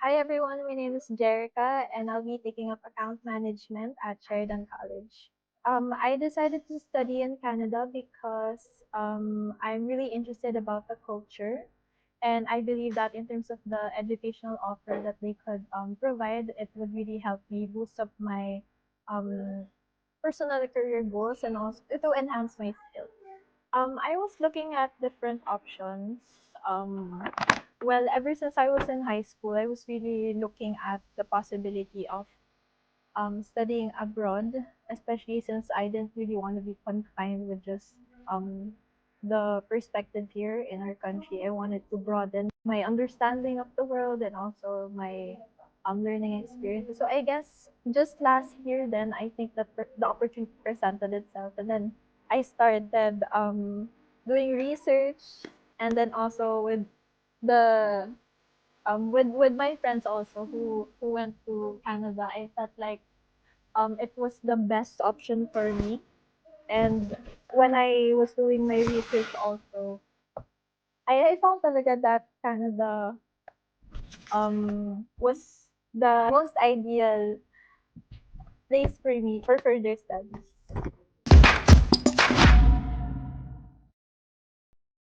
Hi everyone, my name is Jerica and I'll be taking up account management at Sheridan College. I decided to study in Canada because I'm really interested about the culture and I believe that in terms of the educational offer that they could provide, it would really help me boost up my um, personal career goals and also to enhance my skills. I was looking at different options. Um, Ever since I was in high school, I was really looking at the possibility of studying abroad, especially since I didn't really want to be confined with just the perspective here in our country. I wanted to broaden my understanding of the world and also my learning experiences. So I guess just last year, then I think that the opportunity presented itself, and then I started doing research, and then also the with my friends also who went to Canada, I felt like it was the best option for me. And when I was doing my research also, I found talaga that Canada was the most ideal place for me for further studies.